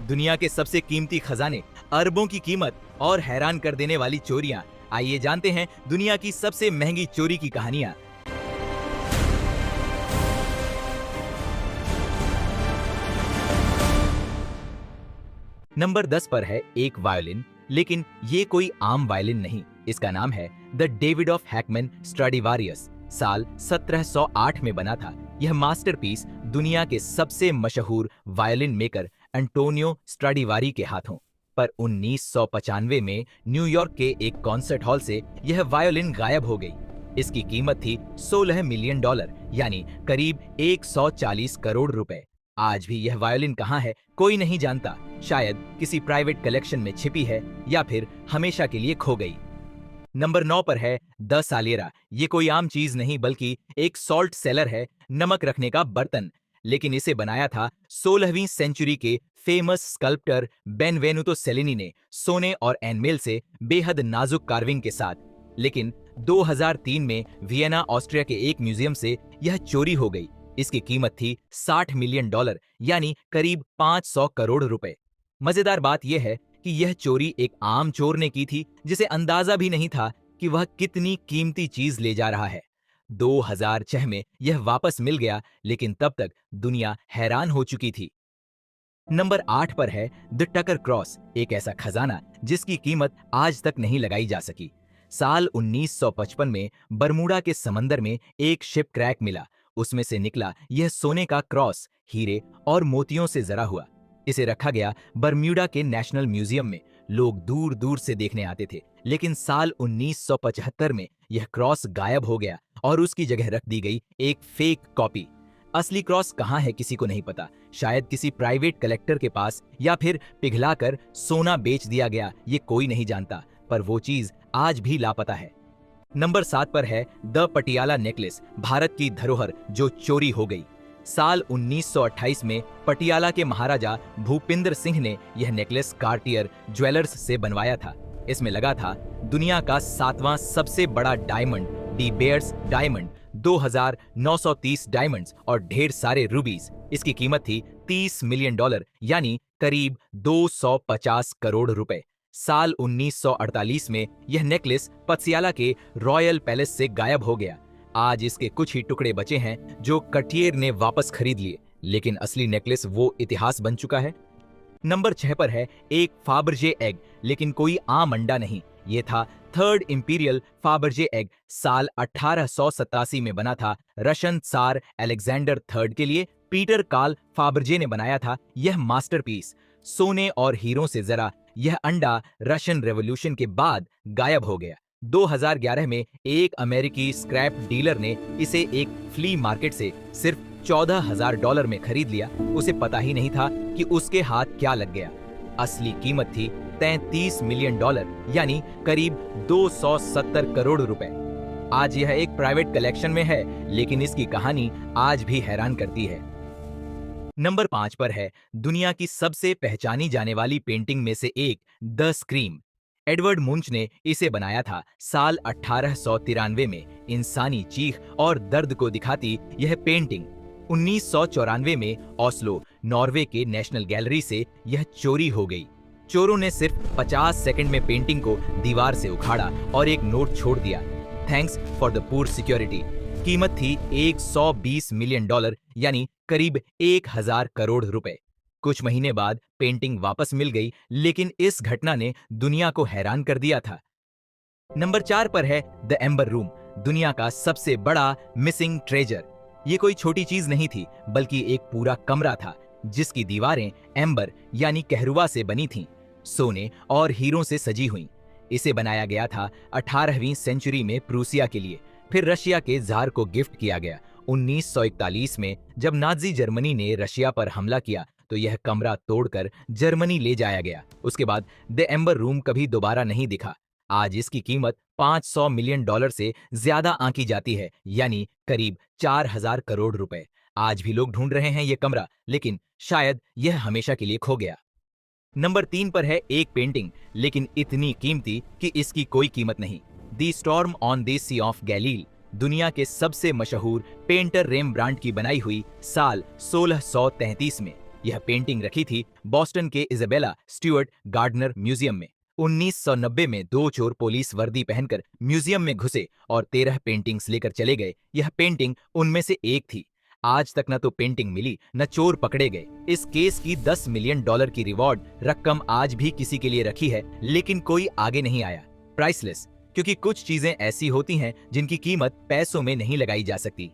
दुनिया के सबसे कीमती खजाने, अरबों की कीमत और हैरान कर देने वाली चोरियां। आइए जानते हैं दुनिया की सबसे महंगी चोरी की कहानियां। नंबर 10 पर है एक वायोलिन, लेकिन ये कोई आम वायोलिन नहीं। इसका नाम है द डेविड ऑफ हैकमैन स्ट्राडिवारियस। साल 1708 में बना था। यह मास्टरपीस दुनिया के सबसे मशहूर वायोलिन मेकर एंटोनियो स्ट्राडिवारी के हाथों। पर 1995 में न्यूयॉर्क के एक कॉन्सर्ट हॉल से यह वायोलिन गायब हो गई। इसकी कीमत थी $16 मिलियन, यानी करीब 140 करोड़ रुपए। आज भी यह वायोलिन कहाँ है कोई नहीं जानता। शायद किसी प्राइवेट कलेक्शन में छिपी है या फिर हमेशा के लिए खो गई। नंबर 9 पर है द सालियरा। ये कोई आम चीज नहीं बल्कि एक सॉल्ट सेलर है, नमक रखने का बर्तन। लेकिन इसे बनाया था 16वीं सेंचुरी के फेमस स्कल्प्टर बेनवेनुतो सेलिनी ने सोने और एनमेल से बेहद नाजुक कार्विंग के साथ। लेकिन 2003 में वियना ऑस्ट्रिया के एक म्यूजियम से यह चोरी हो गई। इसकी कीमत थी $60 मिलियन, यानी करीब 500 करोड़ रुपए। मजेदार बात यह है कि यह चोरी एक आम चोर ने की थी, जिसे अंदाजा भी नहीं था कि वह कितनी कीमती चीज ले जा रहा है। 2006 में यह वापस मिल गया, लेकिन तब तक दुनिया हैरान हो चुकी थी। नंबर 8 पर है द टकर क्रॉस, एक ऐसा खजाना जिसकी कीमत आज तक नहीं लगाई जा सकी। साल 1955 में बरमूडा के समंदर में एक शिप क्रैक मिला। उसमें से निकला यह सोने का क्रॉस, हीरे और मोतियों से जरा हुआ। इसे रखा गया बरम्यूडा के नेशनल म्यूजियम में। लोग दूर दूर से देखने आते थे, लेकिन साल 1975 में यह क्रॉस गायब हो गया और उसकी जगह रख दी गई एक फेक कॉपी। असली क्रॉस कहाँ है किसी को नहीं पता। शायद किसी प्राइवेट कलेक्टर के पास, या फिर पिघलाकर सोना बेच दिया गया, ये कोई नहीं जानता। पर वो चीज आज भी लापता है। नंबर 7 पर है द पटियाला नेकलेस, भारत की धरोहर जो चोरी हो गई। साल 1928 में पटियाला के महाराजा भूपिंदर सिंह ने यह नेकलेस कार्टियर ज्वेलर्स से बनवाया था। इसमें लगा था दुनिया का 7वां सबसे बड़ा diamond, De Beers diamond, 2930 diamonds और ढेर सारे रूबीज। इसकी कीमत थी $30 मिलियन, यानी करीब 250 करोड़ रुपए। साल 1948 में यह नेकलेस पतियाला के रॉयल पैलेस से गायब हो गया। आज इसके कुछ ही टुकड़े बचे हैं जो कटियर ने वापस खरीद लिए, लेकिन असली नेकलेस वो इतिहास बन चुका है। नंबर 6 पर है एक फाबर्जे एग, लेकिन कोई आम अंडा नहीं। ये था थर्ड इंपीरियल फाबर्जे एग। साल 1887 में बना था रशियन त्सार अलेक्जेंडर थर्ड के लिए। पीटर कार्ल फाबर्जे ने बनाया था यह मास्टरपीस। सोने और हीरों से जरा यह अंडा रशियन रेवोल्यूशन के बाद गायब हो गया। 2011 में एक अमेरिकी स्क्रैप डीलर ने इसे एक फ्ली मार्केट से सिर्फ $14,000 में खरीद लिया। उसे पता ही नहीं था कि उसके हाथ क्या लग गया। असली कीमत थी $33 मिलियन, यानी करीब 270 करोड़ रुपए। आज यह एक प्राइवेट कलेक्शन में है, लेकिन इसकी कहानी आज भी हैरान करती है। नंबर 5 पर है दुनिया की सबसे पहचानी जाने वाली पेंटिंग में से एक, द स्क्रीम। एडवर्ड मुंच ने इसे बनाया था। साल 1893 में इंसानी चीख और दर्द को दिखाती यह पेंटिंग 1994 में ओस्लो, नॉर्वे के नेशनल गैलरी से यह चोरी हो गई। चोरों ने सिर्फ 50 सेकंड में पेंटिंग को दीवार से उखाड़ा और एक नोट छोड़ दिया, thanks for the poor security. कीमत थी $120 मिलियन, यानी करीब 1000 करोड़ रुपए। कुछ महीने बाद पेंटिंग वापस मिल गई, लेकिन इस घटना ने दुनिया को हैरान कर दिया था। नंबर 4 पर है द एम्बर रूम, दुनिया का सबसे बड़ा मिसिंग ट्रेजर। ये कोई छोटी चीज नहीं थी, बल्कि एक पूरा कमरा था जिसकी दीवारें एम्बर यानी कहरुआ से बनी थीं, सोने और हीरों से सजी हुई। इसे बनाया गया था 18वीं सेंचुरी में प्रूसिया के लिए, फिर रशिया के जार को गिफ्ट किया गया। 1941 में जब नाजी जर्मनी ने रशिया पर हमला किया तो यह कमरा तोड़कर जर्मनी ले जाया गया। उसके बाद द एम्बर रूम कभी दोबारा नहीं दिखा। आज इसकी कीमत $500 मिलियन से ज्यादा आंकी जाती है, यानी करीब 4000 करोड़ रुपए। आज भी लोग ढूंढ रहे हैं ये कमरा, लेकिन शायद यह हमेशा के लिए खो गया। नंबर 3 पर है एक पेंटिंग, लेकिन इतनी कीमती कि इसकी कोई कीमत नहीं। The storm on the sea of Galilee, दुनिया के सबसे मशहूर पेंटर रेमब्रांट की बनाई हुई, साल 1633 में। यह पेंटिंग रखी थी बॉस्टन के इजाबेला स्टुअर्ट गार्डनर म्यूजियम में। 1990 में दो चोर पुलिस वर्दी पहनकर म्यूजियम में घुसे और 13 पेंटिंग्स लेकर चले गए। यह पेंटिंग उनमें से एक थी। आज तक न तो पेंटिंग मिली न चोर पकड़े गए। इस केस की $10 मिलियन की रिवॉर्ड रकम आज भी किसी के लिए रखी है, लेकिन कोई आगे नहीं आया। प्राइसलेस, क्योंकि कुछ चीजें ऐसी होती हैं जिनकी कीमत पैसों में नहीं लगाई जा सकती।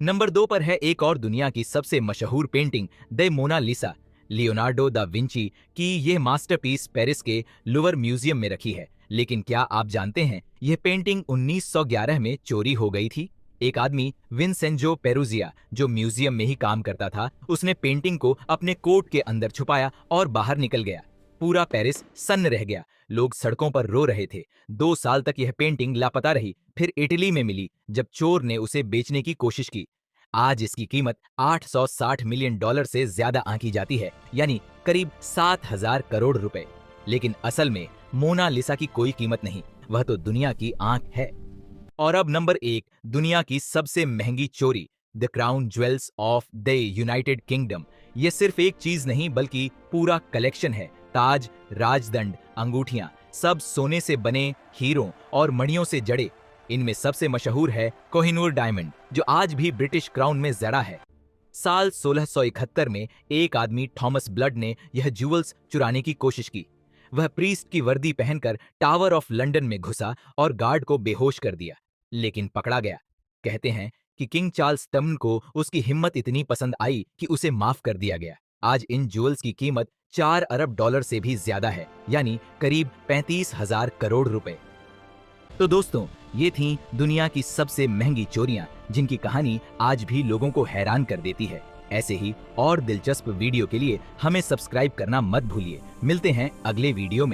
नंबर 2 पर है एक और दुनिया की सबसे मशहूर painting, the Mona Lisa, Leonardo da Vinci की। यह मास्टरपीस पेरिस के लुवर म्यूजियम में रखी है। लेकिन क्या आप जानते हैं यह पेंटिंग 1911 में चोरी हो गई थी। एक आदमी विंसेंजो पेरुजिया, जो म्यूजियम में ही काम करता था, उसने पेंटिंग को अपने कोट के अंदर छुपाया और बाहर निकल गया। पूरा पेरिस सन्न रह गया। लोग सड़कों पर रो रहे थे। 2 साल तक यह पेंटिंग लापता रही। फिर इटली में मिली, जब चोर ने उसे बेचने की कोशिश की। आज इसकी कीमत $860 मिलियन से ज्यादा आंकी जाती है, यानी करीब 7,000 करोड़ रुपए। लेकिन असल में मोनालिसा की कोई कीमत नहीं, वह तो दुनिया की आंख है। और अब नंबर 1, दुनिया की सबसे महंगी चोरी, the crown jewels of the United kingdom. यह सिर्फ एक चीज नहीं बल्कि पूरा कलेक्शन है। ताज, राजदंड, अंगूठियां, सब सोने से बने, हीरों और मणियों से जड़े। इनमें सबसे मशहूर है कोहिनूर डायमंड, जो आज भी ब्रिटिश क्राउन में जड़ा है। साल 1671 में एक आदमी थॉमस ब्लड ने यह ज्वेल्स चुराने की कोशिश की। वह प्रीस्ट की वर्दी पहनकर टावर ऑफ लंदन में घुसा और गार्ड को बेहोश कर दिया, लेकिन पकड़ा गया। कहते हैं कि किंग चार्ल्स टर्न को उसकी हिम्मत इतनी पसंद आई कि उसे माफ कर दिया गया। आज इन ज्वेल्स की कीमत $4 अरब से भी ज्यादा है, यानी करीब 35,000 करोड़ रुपए। तो दोस्तों, ये थी दुनिया की सबसे महंगी चोरियां, जिनकी कहानी आज भी लोगों को हैरान कर देती है। ऐसे ही और दिलचस्प वीडियो के लिए हमें सब्सक्राइब करना मत भूलिए। मिलते हैं अगले वीडियो में।